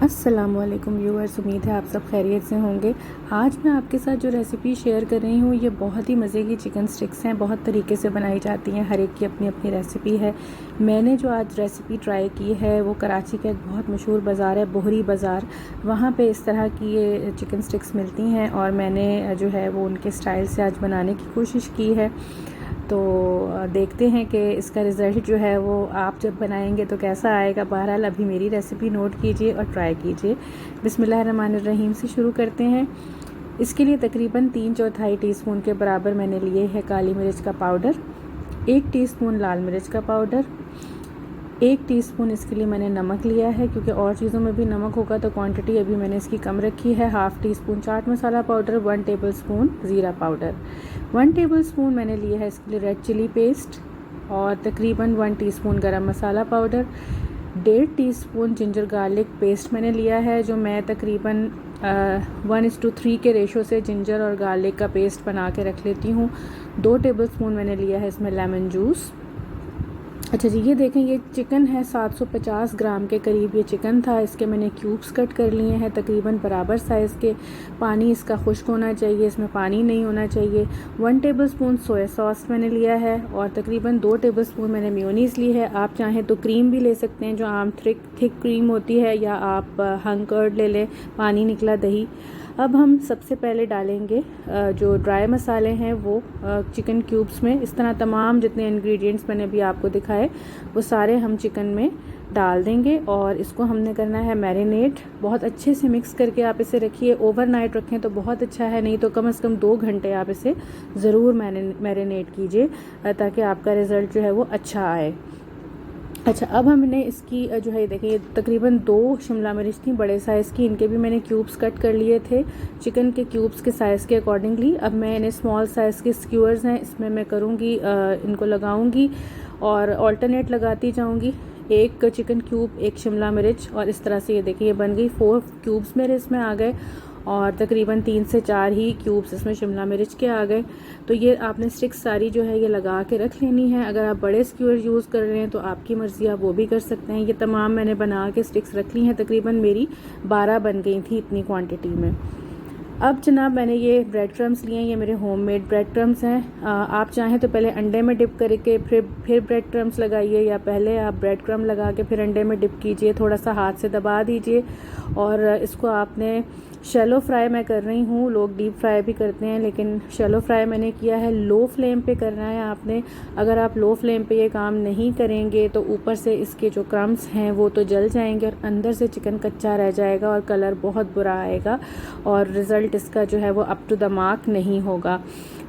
अस्सलामुअलैकुम व्यूअर्स, उम्मीद है आप सब खैरियत से होंगे। आज मैं आपके साथ जो रेसिपी शेयर कर रही हूँ ये बहुत ही मज़े की चिकन स्टिक्स हैं। बहुत तरीके से बनाई जाती हैं, हर एक की अपनी अपनी रेसिपी है। मैंने जो आज रेसिपी ट्राई की है वो कराची का एक बहुत मशहूर बाज़ार है, बोहरी बाज़ार। वहाँ पे इस तरह की ये चिकन स्टिक्स मिलती हैं और मैंने जो है वो उनके स्टाइल से आज बनाने की कोशिश की है। तो देखते हैं कि इसका रिज़ल्ट जो है वो आप जब बनाएंगे तो कैसा आएगा। बहरहाल अभी मेरी रेसिपी नोट कीजिए और ट्राई कीजिए। बिस्मिल्लाहिर्रहमानिर्रहीम से शुरू करते हैं। इसके लिए तकरीबन 3/4 टीस्पून के बराबर मैंने लिए है काली मिर्च का पाउडर, 1 टीस्पून लाल मिर्च का पाउडर, 1 टीस्पून इसके लिए मैंने नमक लिया है, क्योंकि और चीज़ों में भी नमक होगा तो क्वांटिटी अभी मैंने इसकी कम रखी है। Half tea spoon chaat masala powder, 1 tablespoon ज़ीरा पाउडर, 1 टेबलस्पून मैंने लिया है इसके लिए रेड चिली पेस्ट और तकरीबन 1 teaspoon garam masala powder, 1.5 teaspoon ginger garlic paste मैंने लिया है, जो मैं तकरीबन 1:3 के रेशो से जिंजर और गार्लिक का पेस्ट बना के रख लेती हूँ। 2 टेबलस्पून मैंने लिया है इसमें लेमन जूस। अच्छा जी, ये देखें, ये चिकन है 750 ग्राम के करीब ये चिकन था। इसके मैंने क्यूब्स कट कर लिए हैं तकरीबन बराबर साइज़ के। पानी इसका खुश्क होना चाहिए, इसमें पानी नहीं होना चाहिए। 1 टेबलस्पून सोया सॉस मैंने लिया है और तकरीबन 2 टेबलस्पून मैंने मेयोनीज़ ली है। आप चाहें तो क्रीम भी ले सकते हैं, जो आम थिक क्रीम होती है, या आप हंग कर्ड ले लें, पानी निकला दही। अब हम सबसे पहले डालेंगे जो ड्राई मसाले हैं वो चिकन क्यूब्स में। इस तरह तमाम जितने इंग्रेडिएंट्स मैंने अभी आपको दिखाए वो सारे हम चिकन में डाल देंगे और इसको हमने करना है मैरिनेट। बहुत अच्छे से मिक्स करके आप इसे रखिए। ओवरनाइट रखें तो बहुत अच्छा है, नहीं तो कम से कम 2 घंटे आप इसे ज़रूर मैरिनेट कीजिए ताकि आपका रिज़ल्ट जो है वो अच्छा आए। अच्छा, अब हमने इसकी जो है देखिए तकरीबन 2 शिमला मिर्च थी बड़े साइज़ की, इनके भी मैंने क्यूब्स कट कर लिए थे चिकन के क्यूब्स के साइज़ के अकॉर्डिंगली। अब मैं इन्हें स्मॉल साइज़ के स्क्यूअर्स हैं इसमें मैं करूँगी, इनको लगाऊँगी और ऑल्टरनेट लगाती जाऊँगी। 1 चिकन क्यूब, 1 शिमला मिर्च, और इस तरह से ये देखिए ये बन गई। 4 क्यूब्स मेरे इसमें आ गए और तकरीबन 3 से 4 ही क्यूब्स इसमें शिमला मिर्च के आ गए। तो ये आपने स्टिक्स सारी जो है ये लगा के रख लेनी है। अगर आप बड़े स्क्यूअर यूज़ कर रहे हैं तो आपकी मर्ज़ी, आप वो भी कर सकते हैं। ये तमाम मैंने बना के स्टिक्स रख ली हैं, तकरीबन मेरी 12 बन गई थी इतनी क्वांटिटी में। अब जनाब मैंने ये ब्रेड क्रम्स लिए हैं, ये मेरे होममेड ब्रेड क्रम्स हैं। आप चाहें तो पहले अंडे में डिप करके फिर ब्रेड क्रम्स लगाइए, या पहले आप ब्रेड क्रम लगा के फिर अंडे में डिप कीजिए। थोड़ा सा हाथ से दबा दीजिए और इसको आपने शैलो फ्राई मैं कर रही हूँ। लोग डीप फ्राई भी करते हैं, लेकिन शैलो फ्राई मैंने किया है। लो फ्लेम पे करना है आपने। अगर आप लो फ्लेम पे ये काम नहीं करेंगे तो ऊपर से इसके जो क्रम्स हैं वो तो जल जाएंगे और अंदर से चिकन कच्चा रह जाएगा और कलर बहुत बुरा आएगा और रिज़ल्ट इसका जो है वो अप टू द मार्क नहीं होगा।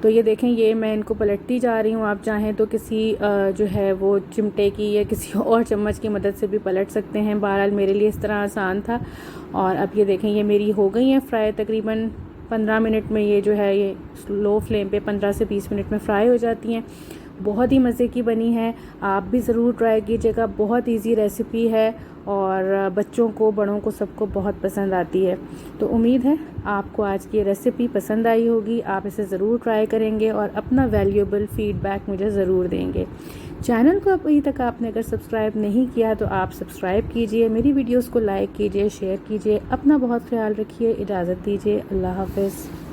तो ये देखें, ये मैं इनको पलटती जा रही हूँ। आप चाहें तो किसी जो है वो चिमटे की या किसी और चम्मच की मदद से भी पलट सकते हैं। बहरहाल मेरे लिए इस तरह आसान था। और अब ये देखें, ये मेरी हो गई हैं फ्राई। तकरीबन 15 मिनट में ये जो है ये लो फ्लेम पे 15 से 20 मिनट में फ्राई हो जाती हैं। बहुत ही मज़े की बनी है, आप भी ज़रूर ट्राई कीजिएगा। बहुत इजी रेसिपी है और बच्चों को, बड़ों को, सबको बहुत पसंद आती है। तो उम्मीद है आपको आज की रेसिपी पसंद आई होगी। आप इसे ज़रूर ट्राई करेंगे और अपना वैल्यूएबल फीडबैक मुझे ज़रूर देंगे। चैनल को अभी तक आपने अगर सब्सक्राइब नहीं किया तो आप सब्सक्राइब कीजिए, मेरी वीडियोस को लाइक कीजिए, शेयर कीजिए। अपना बहुत ख्याल रखिए, इजाज़त दीजिए, अल्लाह हाफ़िज़।